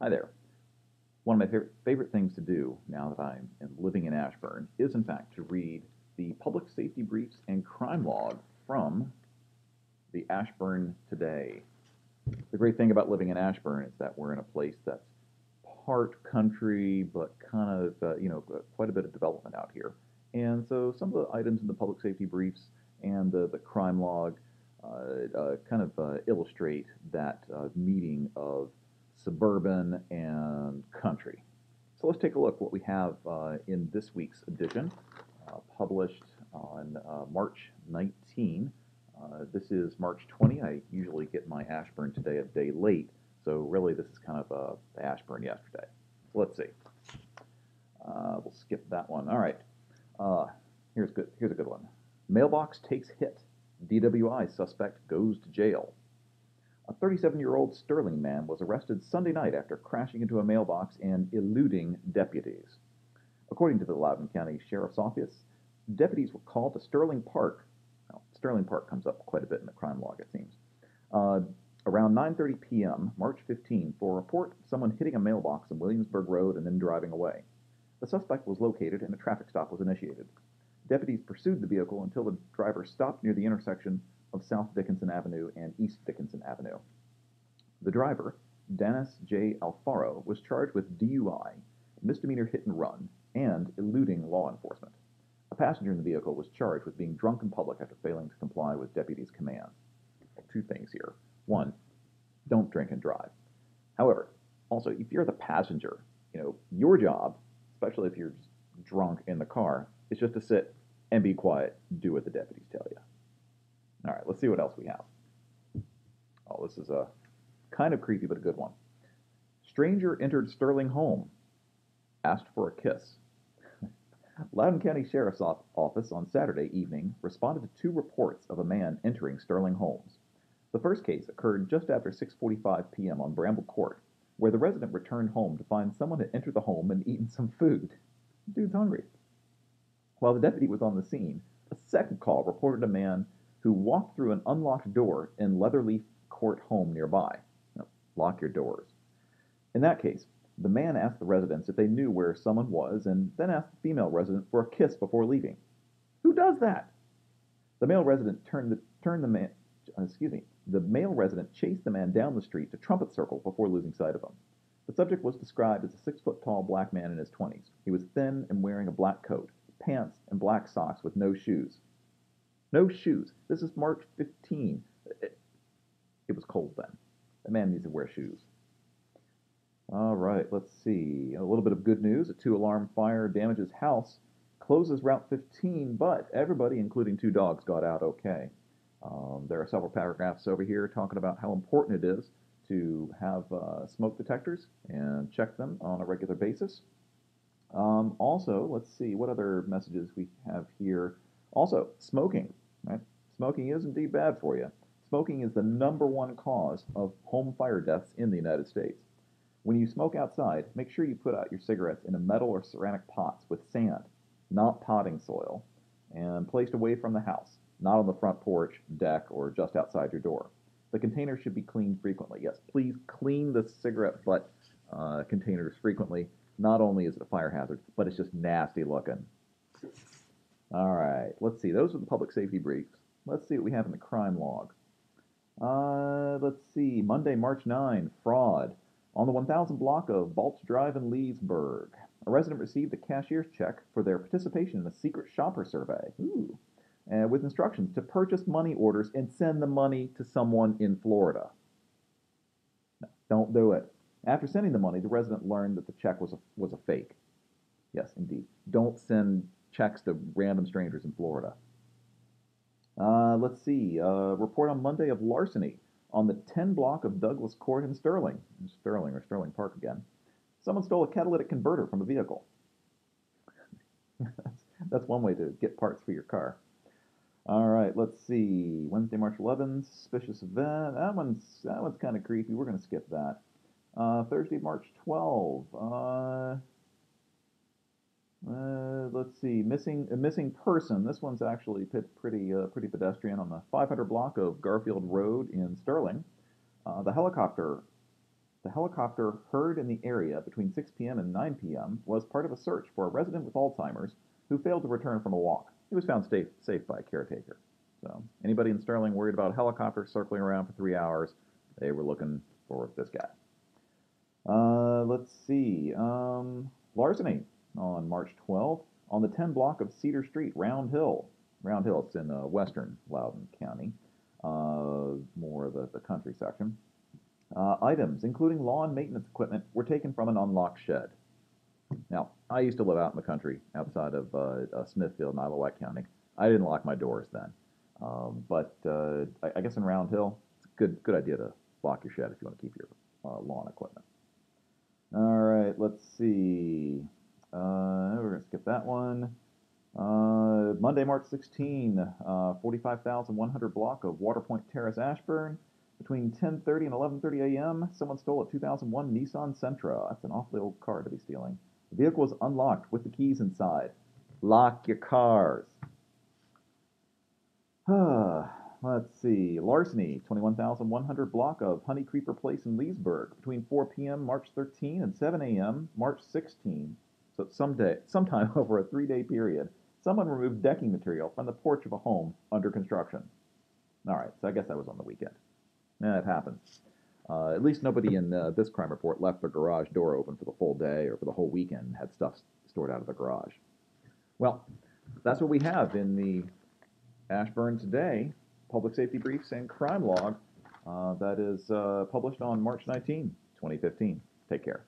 Hi there. One of my favorite things to do now that I am living in Ashburn is, in fact, to read the public safety briefs and crime log from the Ashburn Today. The great thing about living in Ashburn is that we're in a place that's part country, but kind of, quite a bit of development out here. And so some of the items in the public safety briefs and the crime log kind of illustrate that meeting of suburban and country. So let's take a look what we have in this week's edition, published on March 19. This is March 20. I usually get my Ashburn Today a day late, so really this is kind of Ashburn yesterday. So let's see. We'll skip that one. All right. Uh, here's good. Here's a good one. Mailbox takes hit. DWI suspect goes to jail. A 37-year-old Sterling man was arrested Sunday night after crashing into a mailbox and eluding deputies. According to the Loudoun County Sheriff's Office, deputies were called to Sterling Park. Well, Sterling Park comes up quite a bit in the crime log, it seems. Uh, Around 9:30 p.m., March 15, for a report of someone hitting a mailbox on Williamsburg Road and then driving away. The suspect was located and a traffic stop was initiated. Deputies pursued the vehicle until the driver stopped near the intersection of South Dickinson Avenue and East Dickinson Avenue. The driver, Dennis J. Alfaro, was charged with DUI, misdemeanor hit and run, and eluding law enforcement. A passenger in the vehicle was charged with being drunk in public after failing to comply with deputies' commands. Two things here. One, don't drink and drive. However, also, if you're the passenger, your job, especially if you're just drunk in the car, is just to sit and be quiet, do what the deputies tell you. All right, let's see what else we have. Oh, this is a kind of creepy, but a good one. Stranger entered Sterling home, asked for a kiss. Loudoun County Sheriff's Office on Saturday evening responded to two reports of a man entering Sterling homes. The first case occurred just after 6:45 p.m. on Bramble Court, where the resident returned home to find someone had entered the home and eaten some food. Dude's hungry. While the deputy was on the scene, a second call reported a man who walked through an unlocked door in Leatherleaf Court home nearby. Now, lock your doors. In that case, the man asked the residents if they knew where someone was and then asked the female resident for a kiss before leaving. Who does that? The male resident turned the man, excuse me, the male resident chased the man down the street to Trumpet Circle before losing sight of him. The subject was described as a 6 foot tall black man in his 20s. He was thin and wearing a black coat, pants, and black socks with no shoes. No shoes. This is March 15. It was cold then. The man needs to wear shoes. All right, let's see. A little bit of good news. A two-alarm fire damages house, closes Route 15, but everybody, including two dogs, got out okay. There are several paragraphs over here talking about how important it is to have smoke detectors and check them on a regular basis. Also, let's see what other messages we have here. Also, smoking, right? Smoking is indeed bad for you. Smoking is the number one cause of home fire deaths in the United States. When you smoke outside, make sure you put out your cigarettes in a metal or ceramic pots with sand, not potting soil, and placed away from the house, not on the front porch, deck, or just outside your door. The containers should be cleaned frequently. Yes, please clean the cigarette butt containers frequently. Not only is it a fire hazard, but it's just nasty looking. All right, let's see. Those are the public safety briefs. Let's see what we have in the crime log. Let's see. Monday, March 9, fraud. On the 1000 block of Balch Drive in Leesburg, a resident received a cashier's check for their participation in a secret shopper survey. Ooh. With instructions to purchase money orders and send the money to someone in Florida. No, don't do it. After sending the money, the resident learned that the check was a fake. Yes, indeed. Don't send checks to random strangers in Florida. Let's see. Report on Monday of larceny on the 10 block of Douglas Court in Sterling. Sterling or Sterling Park again. Someone stole a catalytic converter from a vehicle. That's one way to get parts for your car. All right, let's see. Wednesday, March 11th, suspicious event. That one's kind of creepy. We're going to skip that. Thursday, March 12th. Let's see. A missing person. This one's actually pretty pedestrian on the 500 block of Garfield Road in Sterling. The helicopter The helicopter heard in the area between 6 p.m. and 9 p.m. was part of a search for a resident with Alzheimer's who failed to return from a walk. He was found safe by a caretaker. So, anybody in Sterling worried about a helicopter circling around for 3 hours? They were looking for this guy. Let's see. Larceny on March 12th on the 10 block of Cedar Street, Round Hill. Round Hill, it's in western Loudoun County, more of the country section. Items, including lawn maintenance equipment, were taken from an unlocked shed. Now, I used to live out in the country outside of Smithfield in Loudoun County. I didn't lock my doors then. But I guess in Round Hill, it's a good idea to lock your shed if you want to keep your lawn equipment. All right, let's see. We're going to skip that one. Monday, March 16, 45,100 block of Waterpoint Terrace, Ashburn. Between 10:30 and 11:30 a.m., someone stole a 2001 Nissan Sentra. That's an awfully old car to be stealing. The vehicle was unlocked with the keys inside. Lock your cars. Let's see. Larceny, 21,100 block of Honey Creeper Place in Leesburg. Between 4 p.m. March 13 and 7 a.m. March 16. So sometime over a 3-day period, someone removed decking material from the porch of a home under construction. All right, so I guess that was on the weekend. Yeah, it happens. At least nobody in this crime report left their garage door open for the full day or for the whole weekend and had stuff stored out of the garage. Well, that's what we have in the Ashburn Today Public Safety Briefs and Crime Log that is published on March 19, 2015. Take care.